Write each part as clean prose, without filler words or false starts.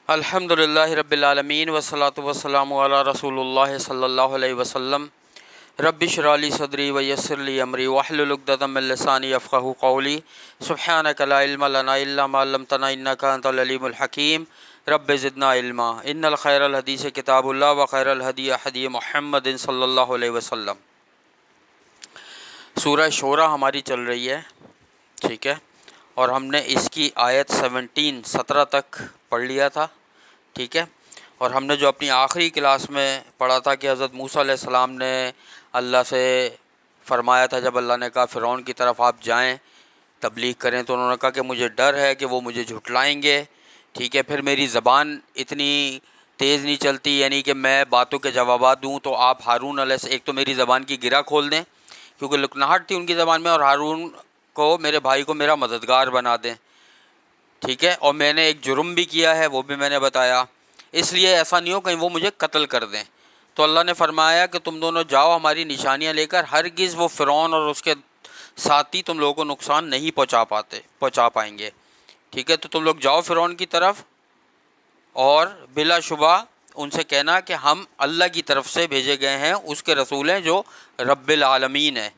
الحمدللہ رب العالمین والصلاۃ والسلام علی رسول اللہ صلی اللہ علیہ وسلم۔ رب اشرح لی صدری ویسر لی امری واحلل عقدۃ من لسانی یفقہوا قولی۔ سبحانک لا علم لنا الا ما علمتنا انک انت العلیم الحکیم۔ رب زدنا علما۔ ان الخیر الحدیث کتاب اللہ وخیر الہدی ہدی محمد صلی اللہ علیہ وسلم۔ سورہ شورى ہماری چل رہی ہے، ٹھیک ہے، اور ہم نے اس کی آیت 17 تک پڑھ لیا تھا، ٹھیک ہے، اور ہم نے جو اپنی آخری کلاس میں پڑھا تھا کہ حضرت موسیٰ علیہ السلام نے اللہ سے فرمایا تھا، جب اللہ نے کہا فرعون کی طرف آپ جائیں تبلیغ کریں، تو انہوں نے کہا کہ مجھے ڈر ہے کہ وہ مجھے جھٹلائیں گے، ٹھیک ہے، پھر میری زبان اتنی تیز نہیں چلتی، یعنی کہ میں باتوں کے جوابات دوں، تو آپ ہارون علیہ السلام ایک تو میری زبان کی گرہ کھول دیں کیونکہ لکناہٹ تھی ان کی زبان میں، اور ہارون کو، میرے بھائی کو میرا مددگار بنا دیں، ٹھیک ہے، اور میں نے ایک جرم بھی کیا ہے وہ بھی میں نے بتایا، اس لیے ایسا نہیں ہو کہیں وہ مجھے قتل کر دیں۔ تو اللہ نے فرمایا کہ تم دونوں جاؤ ہماری نشانیاں لے کر، ہرگز وہ فرعون اور اس کے ساتھی تم لوگوں کو نقصان نہیں پہنچا پائیں گے، ٹھیک ہے، تو تم لوگ جاؤ فرعون کی طرف، اور بلا شبہ ان سے کہنا کہ ہم اللہ کی طرف سے بھیجے گئے ہیں، اس کے رسول ہیں جو رب العالمین ہے،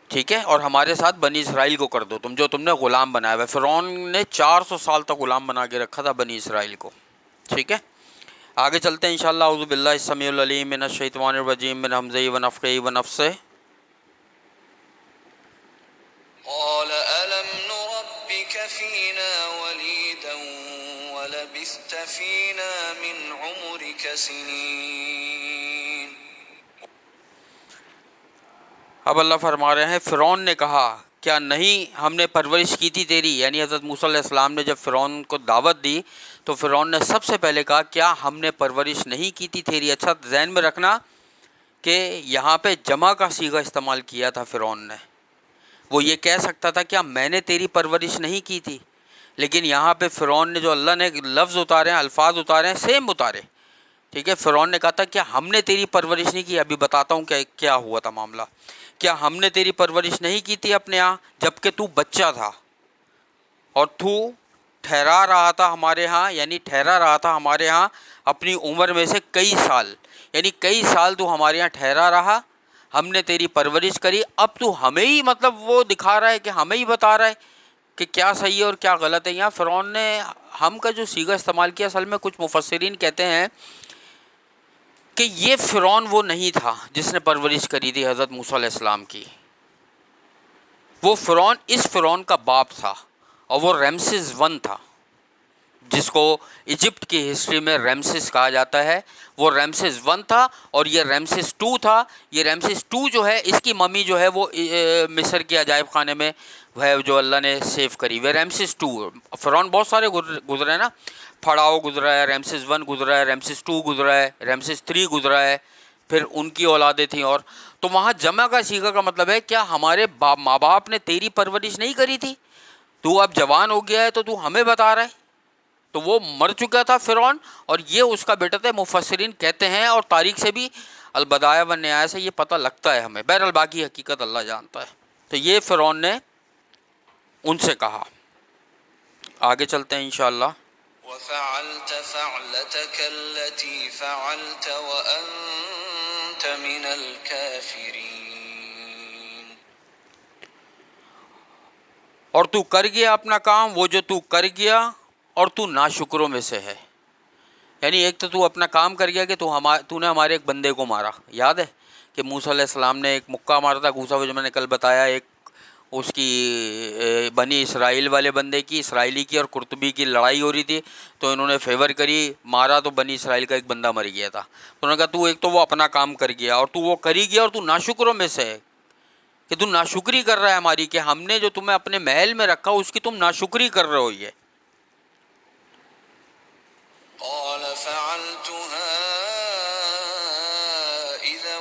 ٹھیک ہے، اور ہمارے ساتھ بنی اسرائیل کو کر دو تم، جو تم نے غلام بنایا ہوا ہے۔ فرعون نے 400 سال تک غلام بنا کے رکھا تھا بنی اسرائیل کو، ٹھیک ہے۔ آگے چلتے ہیں انشاءاللہ۔ اعوذ باللہ السمیع العلیم من الشیطان الرجیم من ہمزہ ونفخہ ونفثہ۔ قال ألم نربك فينا وليدا ولبثت فينا من عمرك سنين۔ اب اللہ فرما رہے ہیں، فرعون نے کہا کیا نہیں ہم نے پرورش کی تھی تیری، یعنی حضرت موسیٰ علیہ السلام نے جب فرعون کو دعوت دی تو فرعون نے سب سے پہلے کہا کیا ہم نے پرورش نہیں کی تھی تیری۔ اچھا ذہن میں رکھنا کہ یہاں پہ جمع کا صیغہ استعمال کیا تھا فرعون نے، وہ یہ کہہ سکتا تھا کیا میں نے تیری پرورش نہیں کی تھی، لیکن یہاں پہ فرعون نے جو اللہ نے لفظ اتارے ہیں، الفاظ اتارے ہیں، سیم اتارے، ٹھیک ہے۔ فرعون نے کہا تھا کیا ہم نے تیری پرورش نہیں کی، ابھی بتاتا ہوں کیا ہوا تھا معاملہ۔ کیا ہم نے تیری پرورش نہیں کی تھی اپنے ہاں جب کہ تو بچہ تھا، اور تو ٹھہرا رہا تھا ہمارے ہاں، یعنی ٹھہرا رہا تھا ہمارے ہاں اپنی عمر میں سے کئی سال، یعنی کئی سال تو ہمارے ہاں ٹھہرا رہا، ہم نے تیری پرورش کری، اب تو ہمیں ہی مطلب وہ دکھا رہا ہے کہ ہمیں ہی بتا رہا ہے کہ کیا صحیح ہے اور کیا غلط ہے۔ یہاں فرعون نے ہم کا جو صیغہ استعمال کیا، اصل میں کچھ مفسرین کہتے ہیں کہ یہ فرعون وہ نہیں تھا جس نے پرورش کری تھی حضرت موسیٰ علیہ السلام کی، وہ فرعون اس فرعون کا باپ تھا، اور وہ ریمسز 1 تھا، جس کو ایجپٹ کی ہسٹری میں ریمسز کہا جاتا ہے، وہ ریمسز 1 تھا، اور یہ ریمسز 2 تھا۔ یہ ریمسز 2 جو ہے اس کی ممی جو ہے وہ مصر کے عجائب خانے میں ہے جو اللہ نے سیو کری ہوئی، ریمسز 2۔ فرعون بہت سارے گزرے ہیں نا، پھڑاؤ گزرا ہے، ریمسز 1 گزرا ہے، ریمسز 2 گزرا ہے، ریمسز 3 گزرا ہے، پھر ان کی اولادیں تھیں، اور تو وہاں جمع کا صیغہ کا مطلب ہے کیا ہمارے ماں باپ نے تیری پرورش نہیں کری تھی، تو اب جوان ہو گیا ہے تو ہمیں بتا رہا ہے۔ تو وہ مر چکا تھا فرعون، اور یہ اس کا بیٹا تھا، مفسرین کہتے ہیں، اور تاریخ سے بھی البدایہ والنہایہ سے یہ پتہ لگتا ہے ہمیں، بہرحال باقی حقیقت اللہ جانتا ہے۔ تو یہ فرعون نے ان سے کہا۔ آگے چلتے ہیں انشاءاللہ۔ وفعلت فعلتك التي فعلت وأنت من الكافرين۔ اور تو کر گیا اپنا کام وہ جو تو کر گیا، اور تو ناشکروں میں سے ہے، یعنی ایک تو اپنا کام کر گیا کہ تو نے ہمارے ایک بندے کو مارا، یاد ہے کہ موسیٰ علیہ السلام نے ایک مکہ مارا تھا، گھوسا وہ جو میں نے کل بتایا، ایک اس کی بنی اسرائیل والے بندے کی، اسرائیلی کی اور قرطبی کی لڑائی ہو رہی تھی، تو انہوں نے فیور کری، مارا، تو بنی اسرائیل کا ایک بندہ مر گیا تھا، تو انہوں نے کہا تو ایک تو وہ اپنا کام کر گیا، اور تو وہ کری گیا، اور تو ناشکروں میں سے ہے کہ تم ناشکری کر رہا ہے ہماری، کہ ہم نے جو تمہیں اپنے محل میں رکھا اس کی تم ناشکری کر رہے ہو۔ یہ قال فعلتها إذا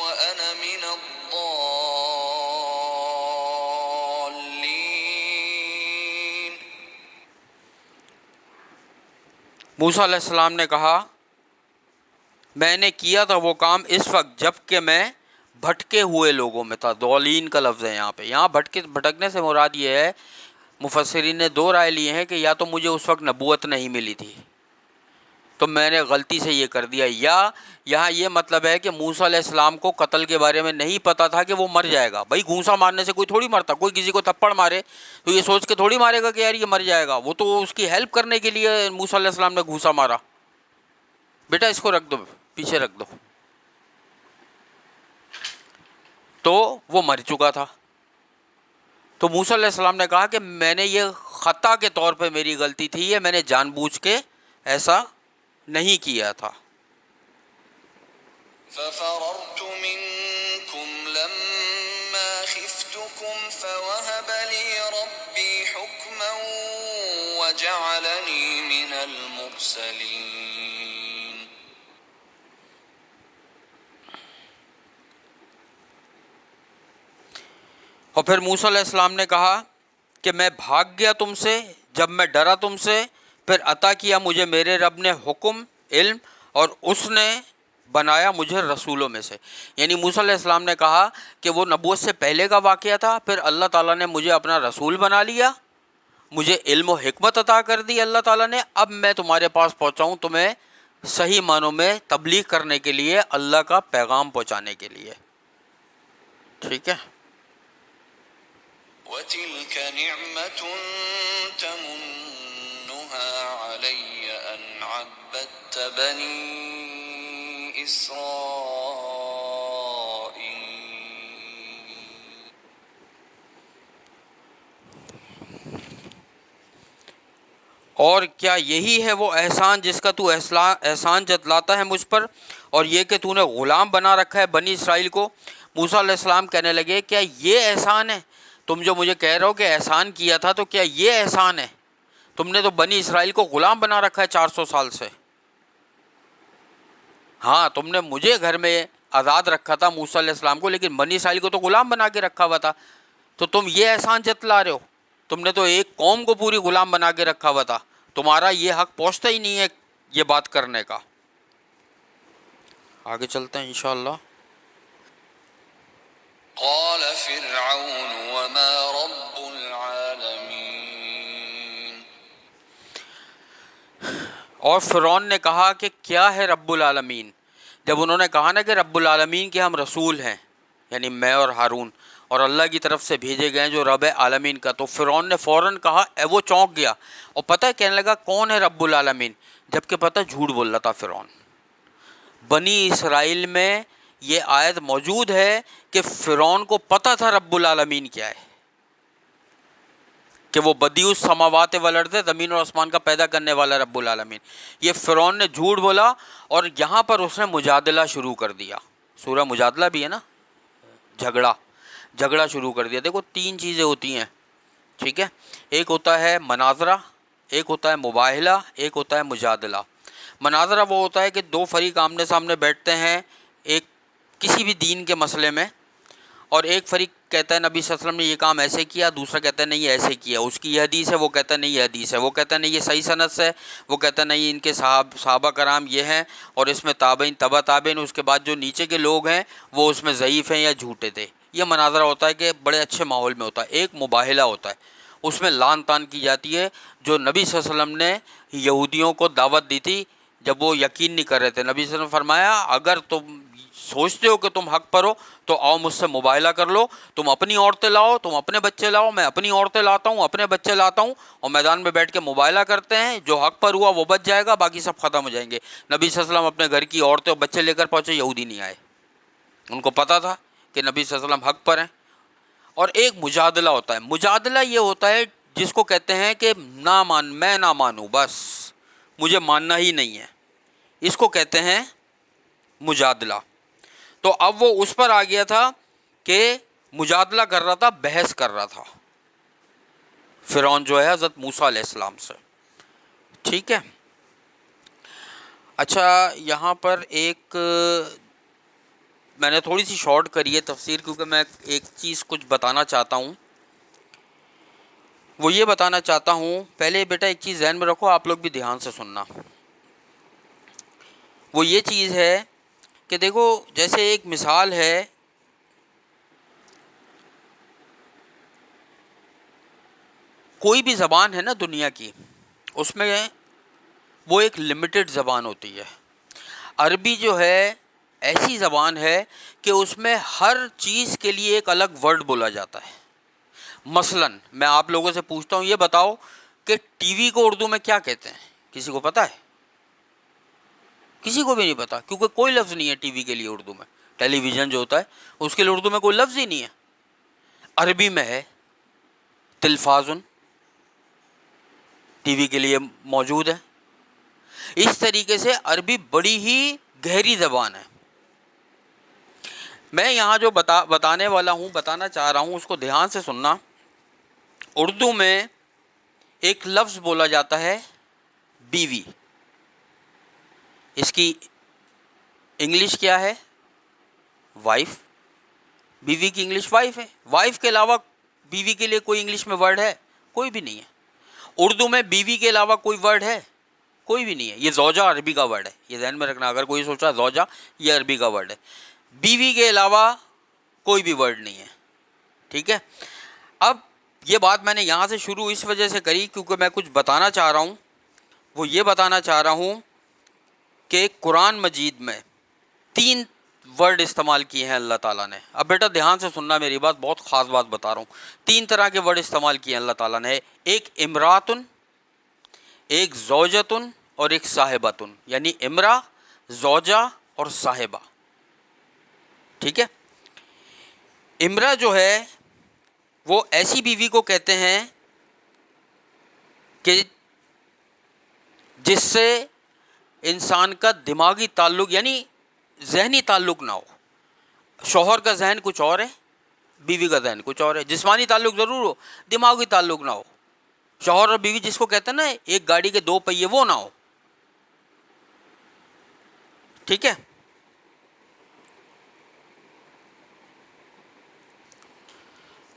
وأنا من الضالين۔ موسیٰ علیہ السلام نے کہا میں نے کیا تھا وہ کام اس وقت جب کہ میں بھٹکے ہوئے لوگوں میں تھا، ضالین کا لفظ ہے یہاں پہ، یہاں بھٹکنے سے مراد یہ ہے مفسرین نے دو رائے لی ہیں کہ یا تو مجھے اس وقت نبوت نہیں ملی تھی تو میں نے غلطی سے یہ کر دیا، یا یہاں یہ مطلب ہے کہ موسیٰ علیہ السلام کو قتل کے بارے میں نہیں پتا تھا کہ وہ مر جائے گا۔ بھائی گھونسا مارنے سے کوئی تھوڑی مرتا، کوئی کسی کو تھپڑ مارے تو یہ سوچ کے تھوڑی مارے گا کہ یار یہ مر جائے گا، وہ تو اس کی ہیلپ کرنے کے لیے موسیٰ علیہ السلام نے گھونسا مارا۔ بیٹا اس کو رکھ دو، پیچھے رکھ دو۔ تو وہ مر چکا تھا، تو موسیٰ علیہ السلام نے کہا کہ میں نے یہ خطا کے طور پہ میری غلطی تھی، یہ میں نے جان بوجھ کے ایسا نہیں کیا تھا۔ ففررت منكم لما خفتكم فوهب لي ربي حكما وجعلني من المرسلين۔ اور پھر موسیٰ علیہ السلام نے کہا کہ میں بھاگ گیا تم سے جب میں ڈرا تم سے، پھر عطا کیا مجھے میرے رب نے حکم، علم، اور اس نے بنایا مجھے رسولوں میں سے۔ یعنی موسیٰ علیہ السلام نے کہا کہ وہ نبوت سے پہلے کا واقعہ تھا، پھر اللہ تعالیٰ نے مجھے اپنا رسول بنا لیا، مجھے علم و حکمت عطا کر دی اللہ تعالیٰ نے، اب میں تمہارے پاس پہنچا ہوں تمہیں صحیح معنوں میں تبلیغ کرنے کے لیے، اللہ کا پیغام پہنچانے کے لیے۔ ٹھیک ہے، وَتِلْكَ نِعْمَةٌ تَمُنُّهَا عَلَيَّ أَنْ عَبَّدتَّ بَنِي إِسْرَائِيلَ۔ اور کیا یہی ہے وہ احسان جس کا تو احسان جتلاتا ہے مجھ پر، اور یہ کہ تو نے غلام بنا رکھا ہے بنی اسرائیل کو؟ موسیٰ علیہ السلام کہنے لگے کیا یہ احسان ہے؟ تم جو مجھے کہہ رہے ہو کہ احسان کیا تھا، تو کیا یہ احسان ہے؟ تم نے تو بنی اسرائیل کو غلام بنا رکھا ہے 400 سال سے۔ ہاں تم نے مجھے گھر میں آزاد رکھا تھا موسیٰ علیہ السلام کو، لیکن بنی اسرائیل کو تو غلام بنا کے رکھا ہوا تھا، تو تم یہ احسان جتلا رہے ہو؟ تم نے تو ایک قوم کو پوری غلام بنا کے رکھا ہوا تھا، تمہارا یہ حق پہنچتا ہی نہیں ہے یہ بات کرنے کا۔ آگے چلتے ہیں انشاءاللہ۔ قال فرعون وما رب العالمين۔ اور فرعون نے کہا کہ کیا ہے رب العالمین؟ جب انہوں نے کہا نا کہ رب العالمین کے ہم رسول ہیں، یعنی میں اور ہارون، اور اللہ کی طرف سے بھیجے گئے جو رب عالمین کا، تو فرعون نے فوراً کہا، وہ چونک گیا اور پتہ کہنے لگا کون ہے رب العالمین، جبکہ پتہ جھوٹ بول رہا تھا فرعون۔ بنی اسرائیل میں یہ آیت موجود ہے کہ فرعون کو پتہ تھا رب العالمین کیا ہے، کہ وہ بدیع السماوات والارض، زمین اور آسمان کا پیدا کرنے والا رب العالمین۔ یہ فرعون نے جھوٹ بولا، اور یہاں پر اس نے مجادلہ شروع کر دیا۔ سورہ مجادلہ بھی ہے نا، جھگڑا شروع کر دیا۔ دیکھو 3 چیزیں ہوتی ہیں، ٹھیک ہے، ایک ہوتا ہے مناظرہ، ایک ہوتا ہے مباہلہ، ایک ہوتا ہے مجادلہ۔ مناظرہ وہ ہوتا ہے کہ 2 فریق آمنے سامنے بیٹھتے ہیں ایک کسی بھی دین کے مسئلے میں، اور ایک فریق کہتا ہے نبی صلی اللہ علیہ وسلم نے یہ کام ایسے کیا، دوسرا کہتا ہے نہیں یہ ایسے کیا، اس کی یہ حدیث ہے، وہ کہتا ہے نہیں یہ حدیث ہے، وہ کہتا ہے نہیں یہ صحیح سند سے ہے، وہ کہتا ہے نہیں ان کے صحابہ کرام یہ ہیں، اور اس میں تابعین تبع تابعین، اس کے بعد جو نیچے کے لوگ ہیں وہ اس میں ضعیف ہیں یا جھوٹے تھے۔ یہ مناظرہ ہوتا ہے کہ بڑے اچھے ماحول میں ہوتا ہے۔ ایک مباہلہ ہوتا ہے، اس میں لان تان کی جاتی ہے، جو نبی صلی اللہ علیہ وسلم نے یہودیوں کو دعوت دی تھی جب وہ یقین نہیں کر رہے تھے۔ نبی صلی اللہ علیہ وسلم نے فرمایا اگر تم سوچتے ہو کہ تم حق پر ہو تو آؤ مجھ سے مباہلہ کر لو، تم اپنی عورتیں لاؤ، تم اپنے بچے لاؤ، میں اپنی عورتیں لاتا ہوں، اپنے بچے لاتا ہوں، اور میدان میں بیٹھ کے مباہلہ کرتے ہیں، جو حق پر ہوا وہ بچ جائے گا، باقی سب ختم ہو جائیں گے۔ نبی صلی اللہ علیہ وسلم اپنے گھر کی عورتیں اور بچے لے کر پہنچے، یہودی نہیں آئے، ان کو پتہ تھا کہ نبی صلی اللہ علیہ وسلم حق پر ہیں۔ اور ایک مجادلہ ہوتا ہے، مجادلہ یہ ہوتا ہے جس کو کہتے ہیں کہ میں نہ مانوں، بس مجھے ماننا ہی نہیں ہے، اس کو کہتے ہیں مجادلہ۔ تو اب وہ اس پر آ گیا تھا کہ مجادلہ کر رہا تھا، بحث کر رہا تھا فرعون جو ہے حضرت موسیٰ علیہ السلام سے، ٹھیک ہے۔ اچھا یہاں پر ایک میں نے تھوڑی سی شارٹ کری ہے تفسیر، کیونکہ میں ایک چیز کچھ بتانا چاہتا ہوں، وہ یہ بتانا چاہتا ہوں، پہلے بیٹا ایک چیز ذہن میں رکھو، آپ لوگ بھی دھیان سے سننا، وہ یہ چیز ہے کہ دیکھو جیسے ایک مثال ہے کوئی بھی زبان ہے نا دنیا کی، اس میں وہ ایک لمیٹڈ زبان ہوتی ہے۔ عربی جو ہے ایسی زبان ہے کہ اس میں ہر چیز کے لیے ایک الگ ورڈ بولا جاتا ہے۔ مثلا میں آپ لوگوں سے پوچھتا ہوں، یہ بتاؤ کہ ٹی وی کو اردو میں کیا کہتے ہیں؟ کسی کو پتا ہے؟ کسی کو بھی نہیں پتا، کیونکہ کوئی لفظ نہیں ہے ٹی وی کے لیے اردو میں۔ ٹیلی ویژن جو ہوتا ہے اس کے لیے اردو میں کوئی لفظ ہی نہیں ہے۔ عربی میں ہے تلفازن، ٹی وی کے لیے موجود ہے۔ اس طریقے سے عربی بڑی ہی گہری زبان ہے۔ میں یہاں جو بتانے والا ہوں، بتانا چاہ رہا ہوں، اس کو دھیان سے سننا۔ اردو میں ایک لفظ بولا جاتا ہے بیوی، اس کی انگلش کیا ہے؟ وائف۔ بیوی کی انگلش وائف ہے۔ وائف کے علاوہ بیوی کے لیے کوئی انگلش میں ورڈ ہے؟ کوئی بھی نہیں ہے۔ اردو میں بیوی کے علاوہ کوئی ورڈ ہے؟ کوئی بھی نہیں ہے۔ یہ زوجہ عربی کا ورڈ ہے، یہ ذہن میں رکھنا۔ اگر کوئی سوچا زوجہ یہ عربی کا ورڈ ہے، بیوی کے علاوہ کوئی بھی ورڈ نہیں ہے، ٹھیک ہے۔ اب یہ بات میں نے یہاں سے شروع اس وجہ سے کری کیونکہ میں کچھ بتانا چاہ رہا ہوں۔ وہ یہ بتانا چاہ رہا ہوں کہ قرآن مجید میں 3 ورڈ استعمال کیے ہیں اللہ تعالیٰ نے۔ اب بیٹا دھیان سے سننا میری بات، بہت خاص بات بتا رہا ہوں۔ 3 طرح کے ورڈ استعمال کیے ہیں اللہ تعالیٰ نے، ایک امراتن، ایک زوجتن اور ایک صاحبتن، یعنی امرا، زوجہ اور صاحبہ، ٹھیک ہے۔ امرا جو ہے وہ ایسی بیوی کو کہتے ہیں کہ جس سے انسان کا دماغی تعلق یعنی ذہنی تعلق نہ ہو۔ شوہر کا ذہن کچھ اور ہے، بیوی کا ذہن کچھ اور ہے۔ جسمانی تعلق ضرور ہو، دماغی تعلق نہ ہو۔ شوہر اور بیوی جس کو کہتے ہیں نا ایک گاڑی کے 2 پہیے، وہ نہ ہو، ٹھیک ہے۔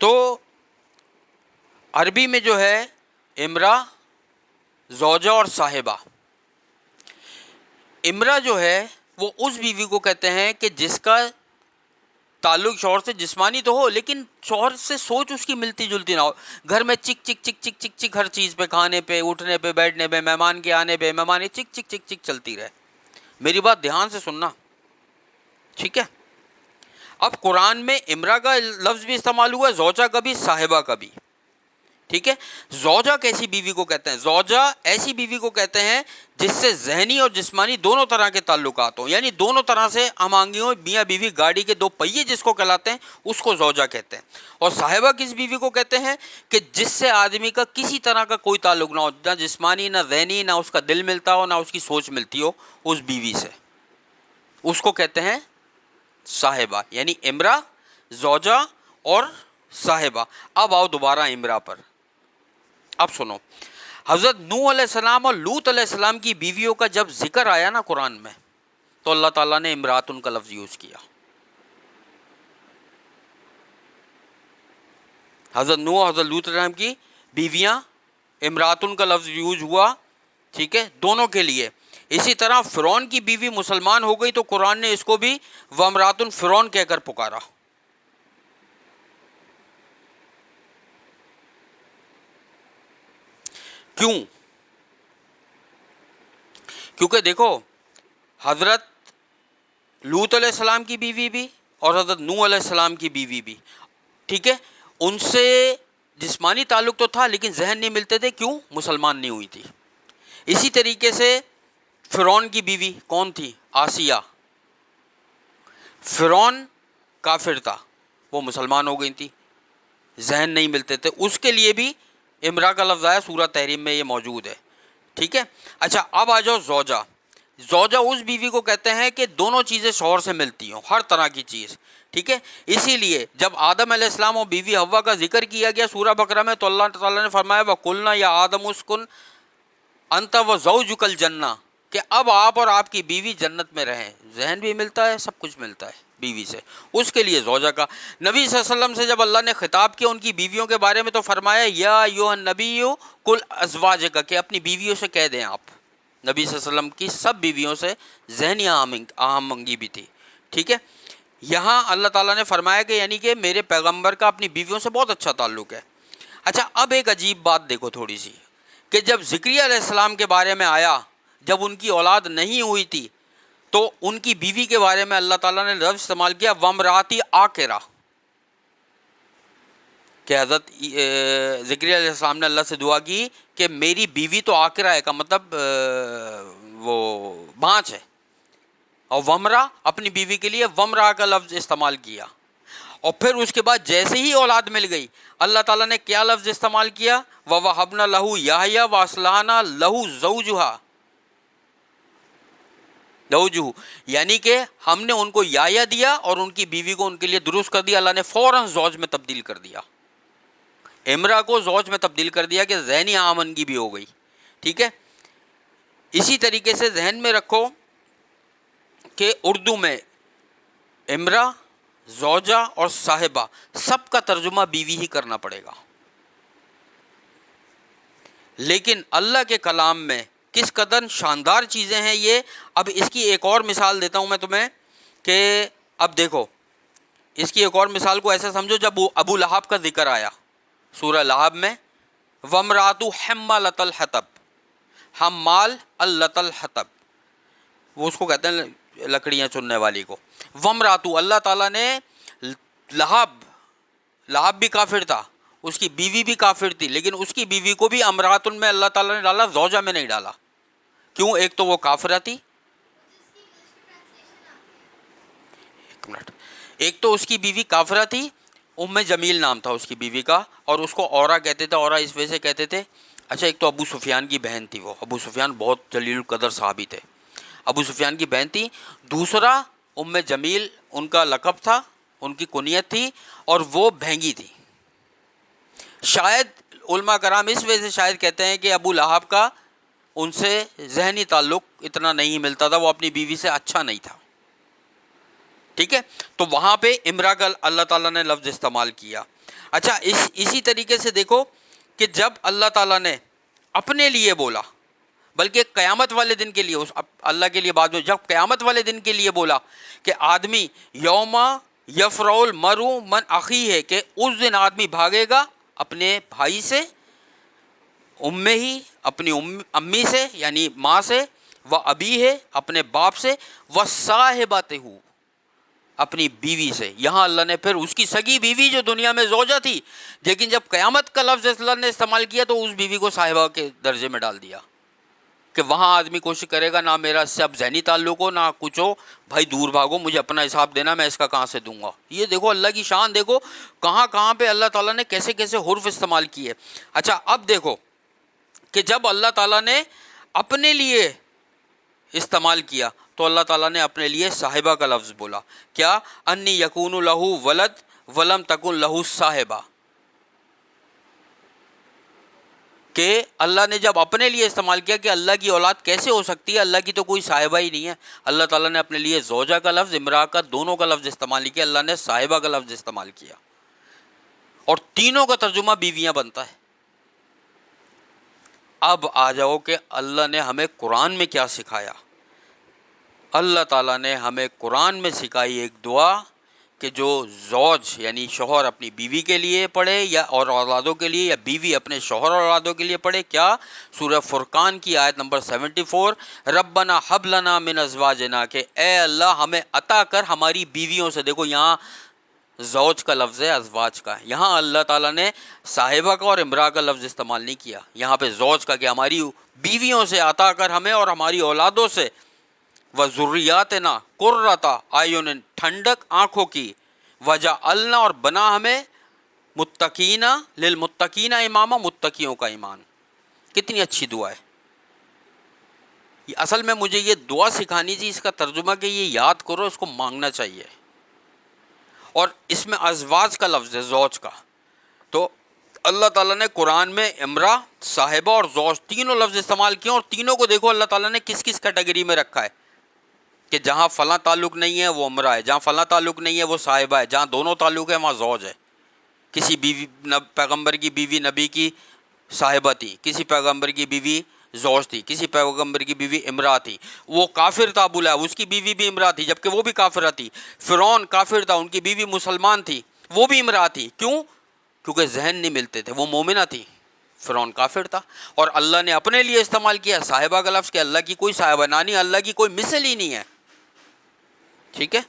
تو عربی میں جو ہے امرا، زوجہ اور صاحبہ۔ امرا جو ہے وہ اس بیوی کو کہتے ہیں کہ جس کا تعلق شوہر سے جسمانی تو ہو لیکن شوہر سے سوچ اس کی ملتی جلتی نہ ہو۔ گھر میں چک چک چک چک چک چک ہر چیز پہ، کھانے پہ، اٹھنے پہ، بیٹھنے پہ، مہمان کے آنے پہ، مہمان چک چک چک چک چلتی رہے۔ میری بات دھیان سے سننا، ٹھیک ہے۔ اب قرآن میں امرا کا لفظ بھی استعمال ہوا ہے، زوجہ کا بھی، صاحبہ کا بھی، ٹھیک ہے۔ زوجہ کیسی بیوی کو کہتے ہیں؟ زوجہ ایسی بیوی کو کہتے ہیں جس سے ذہنی اور جسمانی دونوں طرح کے تعلقات ہوں، یعنی دونوں طرح سے ہم آہنگی ہوں۔ میاں بیوی گاڑی کے 2 پہیے جس کو کہلاتے ہیں اس کو زوجہ کہتے ہیں۔ اور صاحبہ کس بیوی کو کہتے ہیں؟ کہ جس سے آدمی کا کسی طرح کا کوئی تعلق نہ ہو، نہ جسمانی نہ ذہنی، نہ اس کا دل ملتا ہو، نہ اس کی سوچ ملتی ہو اس بیوی سے، اس کو کہتے ہیں صاحبہ، یعنی امرا، زوجہ اور صاحبہ۔ اب آؤ دوبارہ امرا پر۔ اب سنو، حضرت نوح علیہ السلام اور لوط علیہ السلام کی بیویوں کا جب ذکر آیا نا قرآن میں، تو اللہ تعالیٰ نے امراتن کا لفظ یوز کیا۔ حضرت نوح اور حضرت لوط علیہ السلام کی بیویاں، امراتن کا لفظ یوز ہوا، ٹھیک ہے، دونوں کے لیے۔ اسی طرح فرعون کی بیوی مسلمان ہو گئی تو قرآن نے اس کو بھی وامراتن فرعون کہہ کر پکارا۔ کیوں؟ کیونکہ دیکھو حضرت لوط علیہ السلام کی بیوی بھی اور حضرت نوح علیہ السلام کی بیوی بھی، ٹھیک ہے، ان سے جسمانی تعلق تو تھا لیکن ذہن نہیں ملتے تھے، کیوں؟ مسلمان نہیں ہوئی تھی۔ اسی طریقے سے فرعون کی بیوی کون تھی؟ آسیہ۔ فرعون کافر تھا، وہ مسلمان ہو گئی تھی، ذہن نہیں ملتے تھے، اس کے لیے بھی امرا کا لفظ آیا، سورہ تحریم میں یہ موجود ہے، ٹھیک ہے۔ اچھا اب آ جاؤ زوجہ۔ زوجہ اس بیوی کو کہتے ہیں کہ دونوں چیزیں شوہر سے ملتی ہوں، ہر طرح کی چیز، ٹھیک ہے۔ اسی لیے جب آدم علیہ السلام اور بیوی حوا کا ذکر کیا گیا سورہ بقرہ میں، تو اللہ تعالیٰ نے فرمایا وَقُلْنَا یا آدم اسکن انت وزوجک الجنہ، کہ اب آپ اور آپ کی بیوی جنت میں رہیں۔ ذہن بھی ملتا ہے، سب کچھ ملتا ہے بیوی سے، اس کے لیے زوجہ کا۔ نبی صلی اللہ علیہ وسلم سے جب اللہ نے خطاب کیا ان کی بیویوں کے بارے میں تو فرمایا یا ایھا النبی قل ازواجک، کہ اپنی بیویوں سے کہہ دیں آپ۔ نبی صلی اللہ علیہ وسلم کی سب بیویوں سے ذہنی آہنگی بھی تھی، ٹھیک ہے۔ یہاں اللہ تعالیٰ نے فرمایا کہ یعنی کہ میرے پیغمبر کا اپنی بیویوں سے بہت اچھا تعلق ہے۔ اچھا اب ایک عجیب بات دیکھو تھوڑی سی، کہ جب زکریا علیہ السلام کے بارے میں آیا، جب ان کی اولاد نہیں ہوئی تھی، تو ان کی بیوی کے بارے میں اللہ تعالیٰ نے لفظ استعمال کیا وَامْرَأَتِي عَاقِرَةٌ، کہ حضرت زکریا علیہ السلام نے اللہ سے دعا کی کہ میری بیوی تو عاقرہ ہے، کا مطلب وہ بانچ ہے، اور ومرا اپنی بیوی کے لیے ومرا کا لفظ استعمال کیا، اور پھر اس کے بعد جیسے ہی اولاد مل گئی اللہ تعالیٰ نے کیا لفظ استعمال کیا، وَوَهَبْنَا لَهُ يَحْيَىٰ وَأَصْلَحْنَا لَهُ زَوْجَهُ، یعنی کہ ہم نے ان کو یحییٰ دیا اور ان کی بیوی کو ان کے لیے درست کر دیا، اللہ نے فوراً زوج میں تبدیل کر دیا، امرا کو زوج میں تبدیل کر دیا کہ ذہنی آمدنی بھی ہو گئی، ٹھیک ہے۔ اسی طریقے سے ذہن میں رکھو کہ اردو میں امرا، زوجہ اور صاحبہ سب کا ترجمہ بیوی ہی کرنا پڑے گا، لیکن اللہ کے کلام میں کس قدر شاندار چیزیں ہیں یہ۔ اب اس کی ایک اور مثال دیتا ہوں میں تمہیں، کہ اب دیکھو اس کی ایک اور مثال کو ایسے سمجھو، جب ابو لہب کا ذکر آیا سورہ لہب میں، وَامْرَأَتُ حَمَّالَةَ الْحَطَبِ، حمال الحطب، وہ اس کو کہتے ہیں لکڑیاں چننے والی کو، وَامْرَأَتُ، اللہ تعالیٰ نے لہب بھی کافر تھا، اس کی بیوی بھی کافر تھی، لیکن اس کی بیوی کو بھی امراتن میں اللہ تعالیٰ نے ڈالا، زوجہ میں نہیں ڈالا، کیوں؟ ایک تو وہ کافرہ تھی، ایک منٹ، ایک تو اس کی بیوی کافرہ تھی، ام جمیل نام تھا اس کی بیوی کا، اور اس کو اورا کہتے تھے، اورا اس وجہ سے کہتے تھے، اچھا ایک تو ابو سفیان کی بہن تھی، وہ ابو سفیان بہت جلیل القدر صحابی تھے، ابو سفیان کی بہن تھی، دوسرا ام جمیل ان کا لقب تھا، ان کی کنیت تھی، اور وہ بھینگی تھی۔ شاید علماء کرام اس وجہ سے شاید کہتے ہیں کہ ابو لہب کا ان سے ذہنی تعلق اتنا نہیں ملتا تھا، وہ اپنی بیوی سے اچھا نہیں تھا، ٹھیک ہے، تو وہاں پہ امرا کا اللہ تعالیٰ نے لفظ استعمال کیا۔ اچھا اسی طریقے سے دیکھو کہ جب اللہ تعالیٰ نے اپنے لیے بولا، بلکہ قیامت والے دن کے لیے، اللہ کے لیے بعد میں، جب قیامت والے دن کے لیے بولا کہ آدمی یوما یفرع المرء من اخیہ، کہ اس دن آدمی بھاگے گا اپنے بھائی سے، ہی اپنی امی سے یعنی ماں سے، و ابی ہے اپنے باپ سے، و صاحبتہ اپنی بیوی سے۔ یہاں اللہ نے پھر اس کی سگی بیوی جو دنیا میں زوجہ تھی، لیکن جب قیامت کا لفظ اللہ نے استعمال کیا تو اس بیوی کو صاحبہ کے درجے میں ڈال دیا، کہ وہاں آدمی کوشش کرے گا نہ میرا اس سے اب ذہنی تعلق ہو، نہ کچھ ہو، بھائی دور بھاگو، مجھے اپنا حساب دینا، میں اس کا کہاں سے دوں گا۔ یہ دیکھو اللہ کی شان، دیکھو کہاں کہاں پہ اللہ تعالیٰ نے کیسے کیسے حرف استعمال کیے۔ اچھا اب دیکھو کہ جب اللہ تعالیٰ نے اپنے لیے استعمال کیا تو اللہ تعالیٰ نے اپنے لیے صاحبہ کا لفظ بولا، کیا؟ انی یکون لہ ولد ولم تکن لہ صاحبہ، کہ اللہ نے جب اپنے لیے استعمال کیا کہ اللہ کی اولاد کیسے ہو سکتی ہے، اللہ کی تو کوئی صاحبہ ہی نہیں ہے، اللہ تعالیٰ نے اپنے لیے زوجہ کا لفظ، امرا کا، دونوں کا لفظ استعمال نہیں کیا، اللہ نے صاحبہ کا لفظ استعمال کیا، اور تینوں کا ترجمہ بیویاں بنتا ہے۔ اب آ جاؤ کہ اللہ نے ہمیں قرآن میں کیا سکھایا۔ اللہ تعالیٰ نے ہمیں قرآن میں سکھائی ایک دعا، کہ جو زوج یعنی شوہر اپنی بیوی کے لیے پڑھے یا اور اولادوں کے لیے، یا بیوی اپنے شوہر اور اولادوں کے لیے پڑھے، کیا؟ سورہ فرقان کی آیت نمبر 74، ربنا حب لنا من ازواجنا، کہ اے اللہ ہمیں عطا کر ہماری بیویوں سے۔ دیکھو یہاں زوج کا لفظ ہے، ازواج کا، یہاں اللہ تعالیٰ نے صاحبہ کا اور امرا کا لفظ استعمال نہیں کیا، یہاں پہ زوج کا، کہ ہماری بیویوں سے عطا کر ہمیں اور ہماری اولادوں سے، وَذُرِّيَّاتِنَا قُرَّةَ اعین، ٹھنڈک آنکھوں کی، وَجَعَلْنَا، اور بنا ہمیں، متقین للمتقین اماما، متقیوں کا ایمان۔ کتنی اچھی دعا ہے یہ، اصل میں مجھے یہ دعا سکھانی تھی، اس کا ترجمہ کہ یہ یاد کرو، اس کو مانگنا چاہیے، اور اس میں ازواج کا لفظ ہے، زوج کا، تو اللہ تعالیٰ نے قرآن میں امرا، صاحبہ اور زوج تینوں لفظ استعمال کیے، اور تینوں کو دیکھو اللہ تعالیٰ نے کس کس کیٹیگری میں رکھا ہے، کہ جہاں فلاں تعلق نہیں ہے وہ امرا ہے، جہاں فلاں تعلق نہیں ہے وہ صاحبہ ہے، جہاں دونوں تعلق ہے وہاں زوج ہے۔ کسی بیوی، پیغمبر کی بیوی نبی کی صاحبہ تھی، کسی پیغمبر کی بیوی زوج تھی، کسی پیغمبر کی بیوی امرا تھی، وہ کافر تھا ابو لہب، اس کی بیوی بھی امرا تھی جبکہ وہ بھی کافرہ تھی، فرعون کافر تھا، ان کی بیوی مسلمان تھی، وہ بھی امرا تھی، کیوں؟ کیونکہ ذہن نہیں ملتے تھے. وہ مومنہ تھی، فرعون کافر تھا، اور اللہ نے اپنے لیے استعمال کیا صاحبہ کا لفظ کہ اللہ کی کوئی صاحبہ نانی، اللہ کی کوئی مثل ہی نہیں ہے. ٹھیک ہے،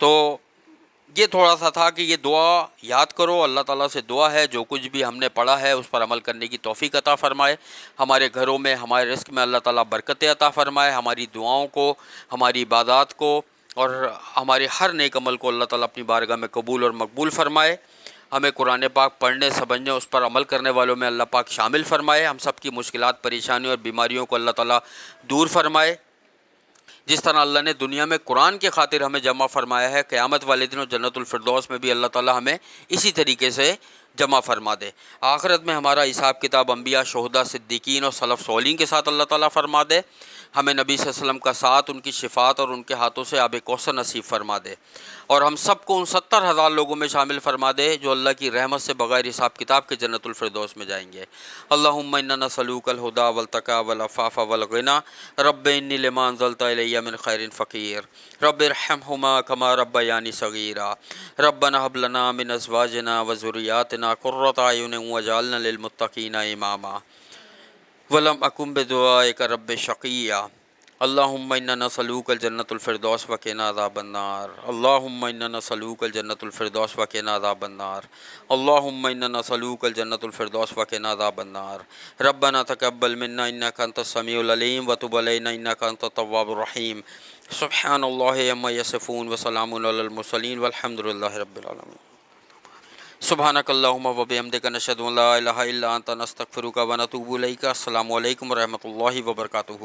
تو یہ تھوڑا سا تھا کہ یہ دعا یاد کرو، اللہ تعالیٰ سے دعا ہے جو کچھ بھی ہم نے پڑھا ہے اس پر عمل کرنے کی توفیق عطا فرمائے، ہمارے گھروں میں ہمارے رزق میں اللہ تعالیٰ برکتیں عطا فرمائے، ہماری دعاؤں کو، ہماری عبادات کو اور ہمارے ہر نیک عمل کو اللہ تعالیٰ اپنی بارگاہ میں قبول اور مقبول فرمائے. ہمیں قرآن پاک پڑھنے سمجھنے اس پر عمل کرنے والوں میں اللہ پاک شامل فرمائے. ہم سب کی مشکلات، پریشانیوں اور بیماریوں کو اللہ تعالیٰ دور فرمائے. جس طرح اللہ نے دنیا میں قرآن کے خاطر ہمیں جمع فرمایا ہے، قیامت والے دن اور جنت الفردوس میں بھی اللہ تعالیٰ ہمیں اسی طریقے سے جمع فرما دے. آخرت میں ہمارا حساب کتاب انبیاء، شہداء، صدیقین اور سلف صالحین کے ساتھ اللہ تعالیٰ فرما دے. ہمیں نبی صلی اللہ علیہ وسلم کا ساتھ، ان کی شفاعت اور ان کے ہاتھوں سے آب کوثر نصیب فرما دے، اور ہم سب کو ان 70,000 لوگوں میں شامل فرما دے جو اللہ کی رحمت سے بغیر حساب کتاب کے جنت الفردوس میں جائیں گے. اللہم انا نسألوک الہدی والتقی والعفاف والغنی. رب انی لما انزلت الی من خیر فقیر. رب ارحمہما کما ربیانی صغیرا. ربنا هب لنا من ازواجنا وذریاتنا قرۃ اعین واجعلنا للمتقین اماما. ولم اکن بدعائک رب شقیا. اللہم انا نسألوک الجنۃ الفردوس وقنا عذاب النار. اللہم انا نسألوک الجنۃ الفردوس وقنا عذاب النار. اللہم انا نسألوک الجنۃ الفردوس وقنا عذاب النار. ربنا تقبل منا انک انت السمیع العلیم وتب علینا انک انت التواب الرحیم. سبحان اللہ عما یصفون وسلام علی المرسلین والحمد للہ رب العالمین. سبحانک اللہم وبحمدک نشہد ان لا الہ الا انت نستغفرک ونتوب الیک. السلام علیکم ورحمۃ اللہ وبرکاتہ.